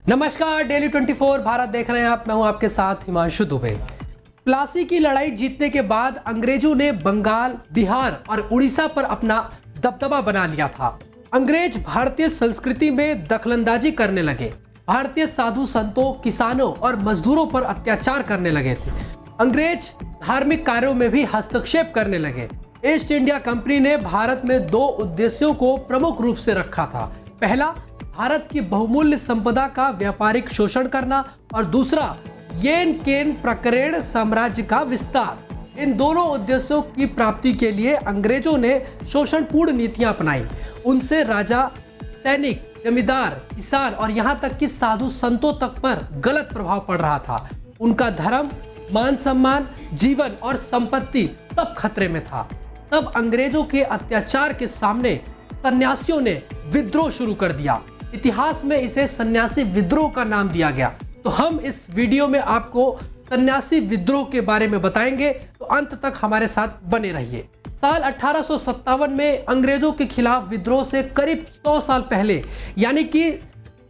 नमस्कार, डेली 24 भारत देख रहे हैं आप। मैं हूं आपके साथ हिमांशु दुबे। प्लासी की लड़ाई जीतने के बाद अंग्रेजों ने बंगाल, बिहार और उड़ीसा पर अपना दबदबा बना लिया था। अंग्रेज भारतीय संस्कृति में दखलंदाजी करने लगे, भारतीय साधु संतों, किसानों और मजदूरों पर अत्याचार करने लगे थे। अंग्रेज धार्मिक कार्यों में भी हस्तक्षेप करने लगे। ईस्ट इंडिया कंपनी ने भारत में दो उद्देश्यों को प्रमुख रूप से रखा था। पहला, भारत की बहुमूल्य संपदा का व्यापारिक शोषण करना और दूसरा, येन केन प्रकरण साम्राज्य का विस्तार। इन दोनों उद्देश्यों की प्राप्ति के लिए अंग्रेजों ने शोषणपूर्ण नीतियां अपनाई। उनसे राजा, सैनिक, जमींदार, किसान और यहां तक कि साधु संतों तक पर गलत प्रभाव पड़ रहा था। उनका धर्म, मान सम्मान, जीवन और संपत्ति सब खतरे में था। तब अंग्रेजों के अत्याचार के सामने सन्यासियों ने विद्रोह शुरू कर दिया। इतिहास में इसे सन्यासी विद्रोह का नाम दिया गया। तो हम इस वीडियो में आपको सन्यासी विद्रोह के बारे में बताएंगे, तो अंत तक हमारे साथ बने रहिए। साल 1857 में अंग्रेजों के खिलाफ विद्रोह से करीब 100 साल पहले यानी कि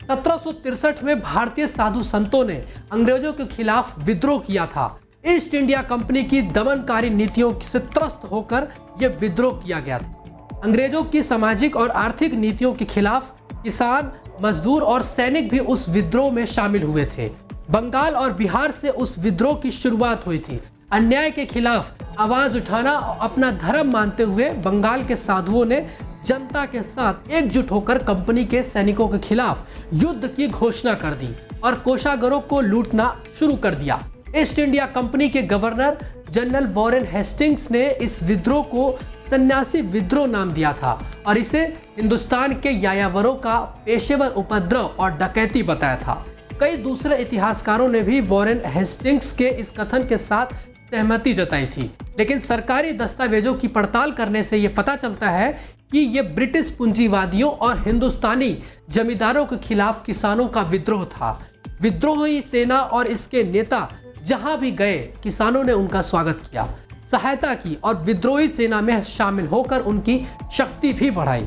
1763 में भारतीय साधु संतों ने अंग्रेजों के खिलाफ विद्रोह किया था। ईस्ट इंडिया कंपनी की दमनकारी नीतियों से त्रस्त होकर यह विद्रोह किया गया था। अंग्रेजों की सामाजिक और आर्थिक नीतियों के खिलाफ किसान, मजदूर और सैनिक भी उस विद्रोह में शामिल हुए थे। बंगाल और बिहार से उस विद्रोह की शुरुआत हुई थी। अन्याय के खिलाफ आवाज उठाना और अपना धर्म मानते हुए बंगाल के साधुओं ने जनता के साथ एकजुट होकर कंपनी के सैनिकों के खिलाफ युद्ध की घोषणा कर दी और कोषागारों को लूटना शुरू कर दिया। ईस्ट इंडिया कंपनी के गवर्नर जनरल वॉरेन हेस्टिंग्स ने इस विद्रोह को सन्यासी विद्रोह नाम दिया था और इसे हिंदुस्तान के यायावरों का पेशेवर उपद्रव और डकैती बताया था। कई दूसरे इतिहासकारों ने भी वॉरेन हेस्टिंग्स के इस कथन के साथ सहमति जताई थी, लेकिन सरकारी दस्तावेजों की पड़ताल करने से यह पता चलता है कि यह ब्रिटिश पूंजीवादियों और हिंदुस्तानी जमींदारों के खिलाफ किसानों का विद्रोह था। विद्रोही सेना और इसके नेता जहां भी गए, किसानों ने उनका स्वागत किया, सहायता की और विद्रोही सेना में शामिल होकर उनकी शक्ति भी बढ़ाई।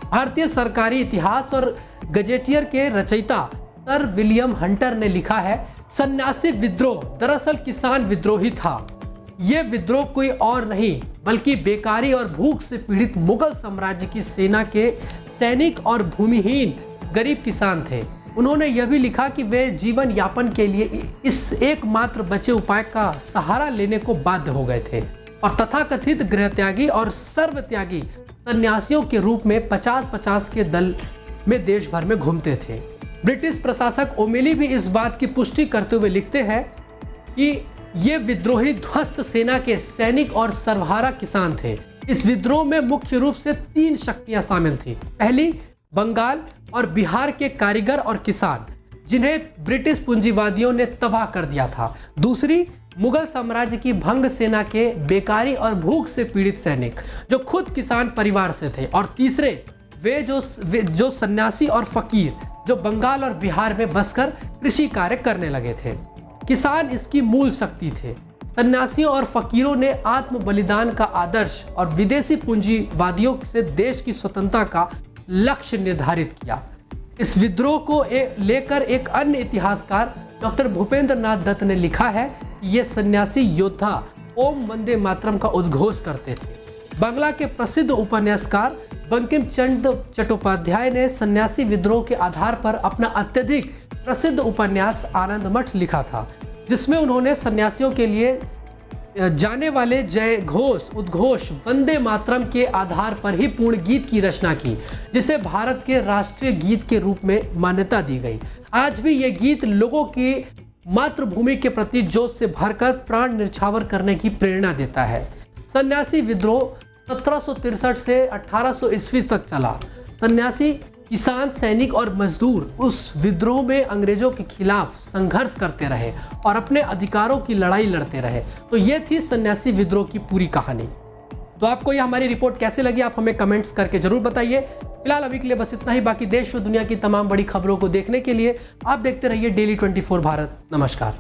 भारतीय सरकारी इतिहास और गजेटियर के रचयिता सर विलियम हंटर ने लिखा है, सन्यासी विद्रोह दरअसल किसान विद्रोही था। यह विद्रोह कोई और नहीं बल्कि बेकारी और भूख से पीड़ित मुगल साम्राज्य की सेना के सैनिक और भूमिहीन गरीब किसान थे। उन्होंने यह भी लिखा कि वे जीवन यापन के लिए इस एकमात्र बचे उपाय का सहारा लेने को बाध्य हो गए थे और तथाकथित गृहत्यागी और सर्वत्यागी सन्यासियों के रूप में 50-50 के दल में देश भर में घूमते थे। ब्रिटिश प्रशासक ओमेली भी इस बात की पुष्टि करते हुए लिखते हैं कि ये विद्रोही ध्वस्त सेना के सैनिक और सर्वहारा किसान थे। इस विद्रोह में मुख्य रूप से 3 शक्तियां शामिल थी। पहली, बंगाल और बिहार के कारीगर और किसान, जिन्हें ब्रिटिश पूंजीवादियों ने तबाह कर दिया था। दूसरी, मुगल साम्राज्य की भंग सेना के बेकारी और भूख से पीड़ित सैनिक, जो खुद किसान परिवार से थे। और तीसरे, वे जो सन्यासी और फकीर, जो बंगाल और बिहार में बसकर कृषि कार्य करने लगे थे। किसान इसकी मूल शक्ति थे। सन्यासियों और फकीरों ने आत्म बलिदान का आदर्श और विदेशी पूंजीवादियों से देश की स्वतंत्रता का लक्ष्य निर्धारित किया। इस विद्रोह को लेकर एक अन्य इतिहासकार डॉक्टर भूपेंद्र नाथ दत्त ने लिखा है कि ये सन्यासी योद्धा ओम वंदे मातरम का उद्घोष करते थे। बांग्ला के प्रसिद्ध उपन्यासकार बंकिम चंद्र चट्टोपाध्याय ने सन्यासी विद्रोह के आधार पर अपना अत्यधिक प्रसिद्ध उपन्यास आनंद मठ लिखा था, जिसमें उन्होंने सन्यासियों के लिए जाने वाले जय घोष, उद्घोष, वंदे मातरम के आधार पर ही पूर्ण गीत की रचना की, जिसे भारत के राष्ट्रीय गीत के रूप में मान्यता दी गई। आज भी यह गीत लोगों की मातृभूमि के प्रति जोश से भरकर प्राण न्यौछावर करने की प्रेरणा देता है। सन्यासी विद्रोह 1763 से 1800 ईस्वी तक चला। सन्यासी, किसान, सैनिक और मजदूर उस विद्रोह में अंग्रेजों के खिलाफ संघर्ष करते रहे और अपने अधिकारों की लड़ाई लड़ते रहे। तो ये थी सन्यासी विद्रोह की पूरी कहानी। तो आपको ये हमारी रिपोर्ट कैसे लगी, आप हमें कमेंट्स करके जरूर बताइए। फिलहाल अभी के लिए बस इतना ही। बाकी देश और दुनिया की तमाम बड़ी खबरों को देखने के लिए आप देखते रहिए डेली 24 भारत। नमस्कार।